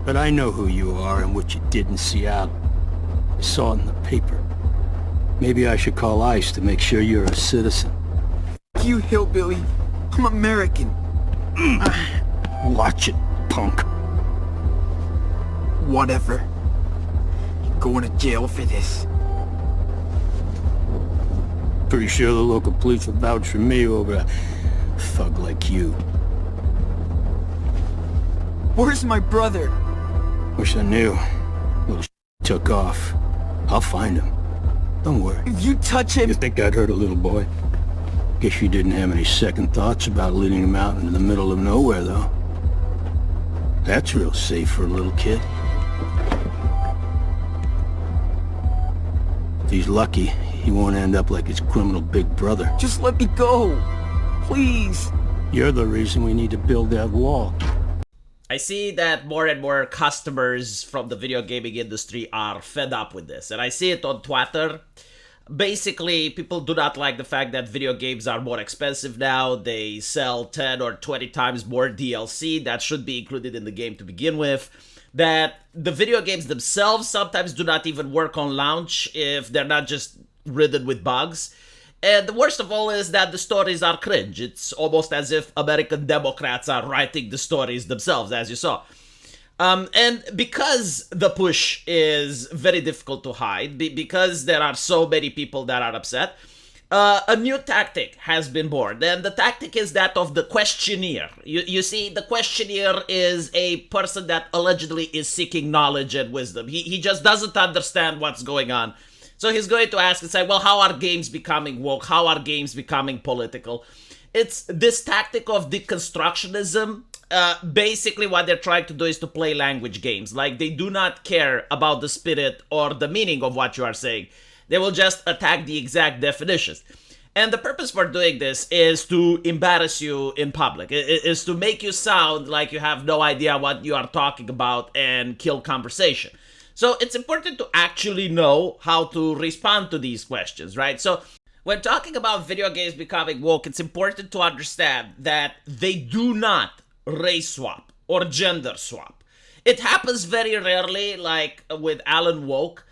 But I know who you are and what you did in Seattle. I saw it in the paper. Maybe I should call ICE to make sure you're a citizen. You hillbilly. I'm American. Watch it, punk. Whatever. You're going to jail for this. Pretty sure the local police will vouch for me over a thug like you. Where's my brother? Wish I knew. Little took off. I'll find him. Don't worry. If you touch him... You think I'd hurt a little boy? Guess you didn't have any second thoughts about leading him out into the middle of nowhere, though. That's real safe for a little kid. If he's lucky, he won't end up like his criminal big brother. Just let me go. Please. You're the reason we need to build that wall. I see that more and more customers from the video gaming industry are fed up with this. And I see it on Twitter. Basically, people do not like the fact that video games are more expensive now. They sell 10 or 20 times more DLC that should be included in the game to begin with. That the video games themselves sometimes do not even work on launch if they're not just ridden with bugs. And the worst of all is that the stories are cringe. It's almost as if American Democrats are writing the stories themselves, as you saw. And because the push is very difficult to hide, because there are so many people that are upset, a new tactic has been born. And the tactic is that of the questionnaire. You see, the questionnaire is a person that allegedly is seeking knowledge and wisdom. He just doesn't understand what's going on. So he's going to ask and say, well, how are games becoming woke? How are games becoming political? It's this tactic of deconstructionism. Basically what they're trying to do is to play language games. Like, they do not care about the spirit or the meaning of what you are saying. They will just attack the exact definitions. And the purpose for doing this is to embarrass you in public. It is to make you sound like you have no idea what you are talking about and kill conversation. So it's important to actually know how to respond to these questions, right? So when talking about video games becoming woke, it's important to understand that they do not race swap or gender swap. It happens very rarely, like with Alan Woke,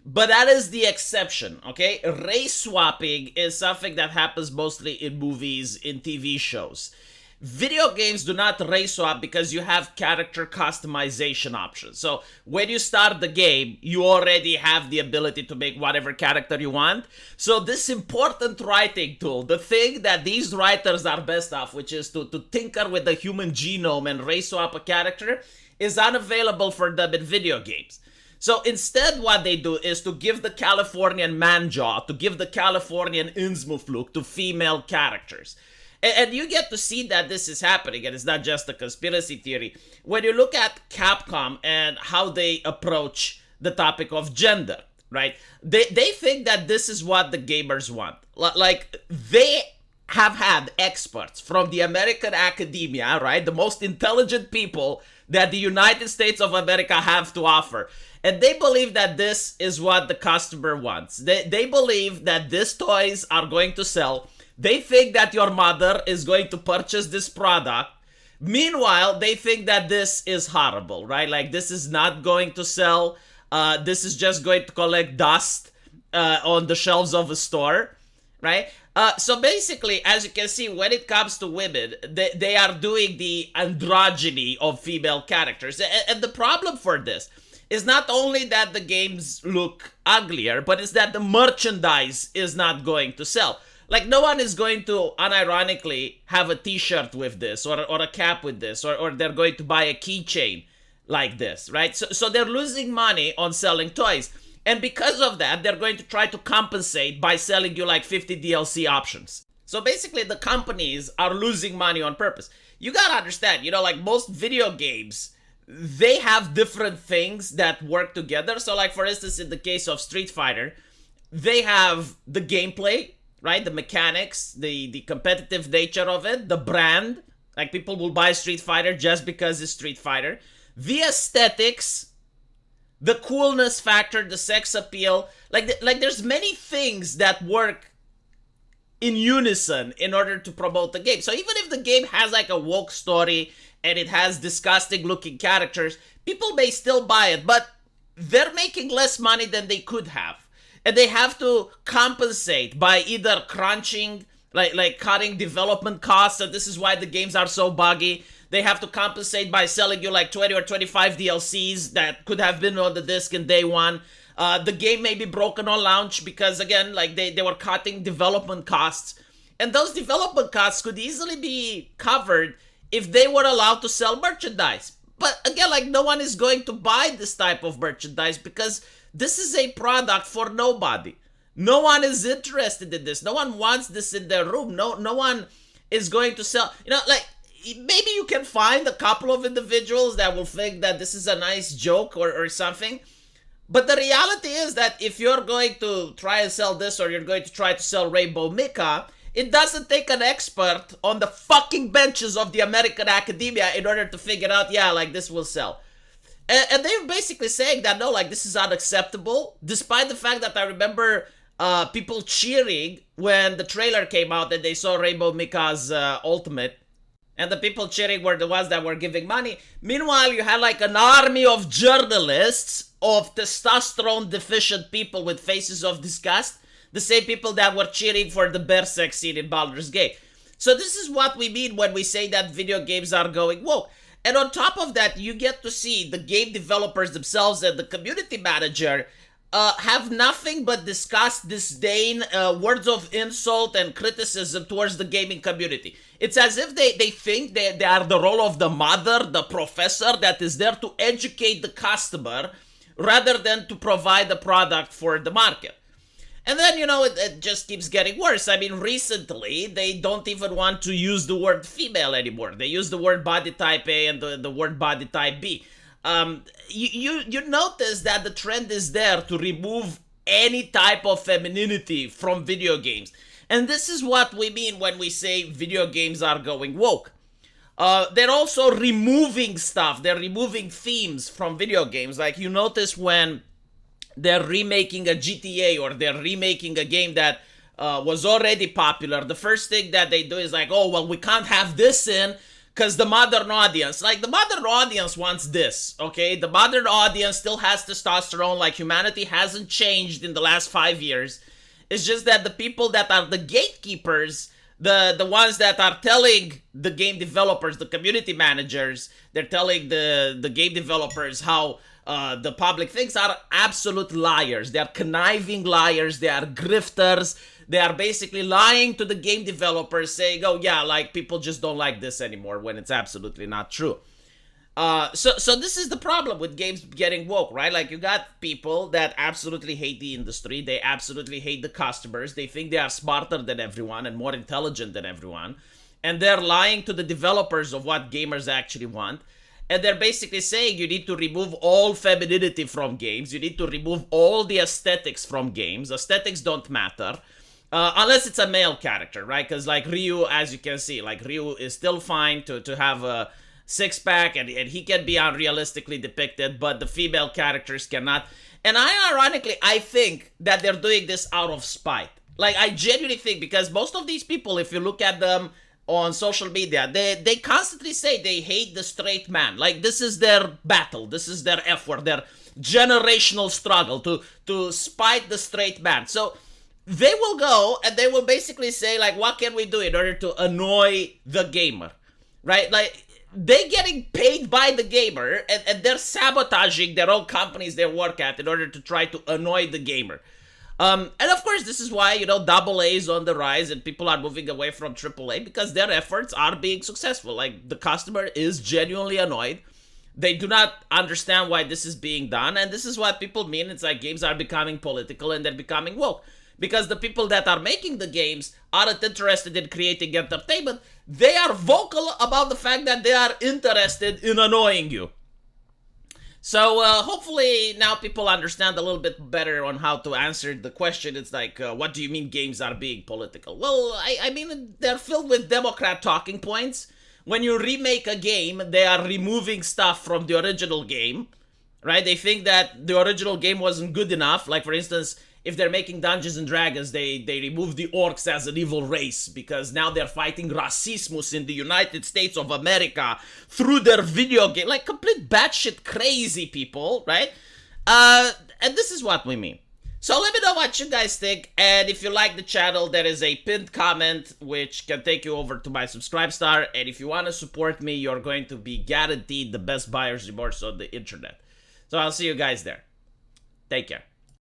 but that is the exception, okay? Race swapping is something that happens mostly in movies, in TV shows. Video games do not race swap because you have character customization options. So when you start the game, you already have the ability to make whatever character you want. So this important writing tool, the thing that these writers are best of, which is to tinker with the human genome and race swap a character, is unavailable for them in video games. So instead what they do is to give the Californian manjaw, to give the Californian Innsmouthflug to female characters. And you get to see that this is happening, and it's not just a conspiracy theory. When you look at Capcom and how they approach the topic of gender, right? They think that this is what the gamers want. Like, they have had experts from the American academia, right? The most intelligent people that the United States of America have to offer. And they believe that this is what the customer wants. They believe that these toys are going to sell. They think that your mother is going to purchase this product. Meanwhile, they think that this is horrible, right? Like, this is not going to sell. This is just going to collect dust on the shelves of a store, right? So basically, as you can see, when it comes to women, they are doing the androgyny of female characters. And the problem for this is not only that the games look uglier, but it's that the merchandise is not going to sell. Like, no one is going to unironically have a t-shirt with this or a cap with this, or they're going to buy a keychain like this, right? So they're losing money on selling toys. And because of that, they're going to try to compensate by selling you like 50 DLC options. So basically, the companies are losing money on purpose. You gotta understand, like most video games, they have different things that work together. So like, for instance, in the case of Street Fighter, they have the gameplay, right? The mechanics, the competitive nature of it, the brand. Like, people will buy Street Fighter just because it's Street Fighter. The aesthetics, the coolness factor, the sex appeal. Like there's many things that work in unison in order to promote the game. So even if the game has like a woke story and it has disgusting looking characters, people may still buy it, but they're making less money than they could have. And they have to compensate by either crunching, like cutting development costs, and this is why the games are so buggy. They have to compensate by selling you like 20 or 25 DLCs that could have been on the disc in day one. The game may be broken on launch because, again, like they were cutting development costs. And those development costs could easily be covered if they were allowed to sell merchandise. But again, like no one is going to buy this type of merchandise because this is a product for nobody. No one is interested in this. No one wants this in their room. No one is going to sell. You know, like maybe you can find a couple of individuals that will think that this is a nice joke or something. But the reality is that if you're going to try and sell this or you're going to try to sell Rainbow Mika, it doesn't take an expert on the fucking benches of the American academia in order to figure out, yeah, like this will sell. And they're basically saying that, no, like this is unacceptable, despite the fact that I remember people cheering when the trailer came out and they saw Rainbow Mika's Ultimate. And the people cheering were the ones that were giving money. Meanwhile, you had like an army of journalists, of testosterone deficient people with faces of disgust. The same people that were cheering for the bear sex scene in Baldur's Gate. So this is what we mean when we say that video games are going woke. And on top of that, you get to see the game developers themselves and the community manager have nothing but disgust, disdain, words of insult and criticism towards the gaming community. It's as if they think they are the role of the mother, the professor that is there to educate the customer rather than to provide a product for the market. And then, you know, it just keeps getting worse. I mean, recently, they don't even want to use the word female anymore. They use the word body type A and the word body type B. You notice that the trend is there to remove any type of femininity from video games. And this is what we mean when we say video games are going woke. They're also removing stuff. They're removing themes from video games. Like you notice when they're remaking a GTA or they're remaking a game that was already popular, the first thing that they do is like, oh, well, we can't have this in because the modern audience, like the modern audience wants this, okay? The modern audience still has testosterone, like humanity hasn't changed in the last 5 years. It's just that the people that are the gatekeepers, the ones that are telling the game developers, the community managers, they're telling the game developers how the public thinks are absolute liars. They are conniving liars. They are grifters. They are basically lying to the game developers saying, oh yeah, like people just don't like this anymore when it's absolutely not true. So this is the problem with games getting woke, right? Like you got people that absolutely hate the industry. They absolutely hate the customers. They think they are smarter than everyone and more intelligent than everyone. And they're lying to the developers of what gamers actually want. And they're basically saying you need to remove all femininity from games. You need to remove all the aesthetics from games. Aesthetics don't matter. Unless it's a male character, right? Because like Ryu, as you can see, like Ryu is still fine to have a six-pack and he can be unrealistically depicted, but the female characters cannot. And ironically, I think that they're doing this out of spite. Like, I genuinely think, because most of these people, if you look at them on social media, they constantly say they hate the straight man. Like, this is their battle. This is their effort, their generational struggle to spite the straight man. So they will go and they will basically say, like, what can we do in order to annoy the gamer, right? Like, they're getting paid by the gamer and they're sabotaging their own companies they work at in order to try to annoy the gamer. And of course, this is why, you know, AA is on the rise and people are moving away from AAA because their efforts are being successful. Like, the customer is genuinely annoyed. They do not understand why this is being done. And this is what people mean. It's like games are becoming political and they're becoming woke. Because the people that are making the games aren't interested in creating entertainment. They are vocal about the fact that they are interested in annoying you. So hopefully now people understand a little bit better on how to answer the question. It's like, what do you mean games are being political? Well, I mean, they're filled with Democrat talking points. When you remake a game, they are removing stuff from the original game, right? They think that the original game wasn't good enough. Like, for instance, if they're making Dungeons and Dragons, they remove the orcs as an evil race because now they're fighting racismus in the United States of America through their video game. Like, complete batshit crazy people, right? And this is what we mean. So let me know what you guys think, and if you like the channel, there is a pinned comment which can take you over to my subscribe star, and if you want to support me, you're going to be guaranteed the best buyer's remorse on the internet. So I'll see you guys there. Take care.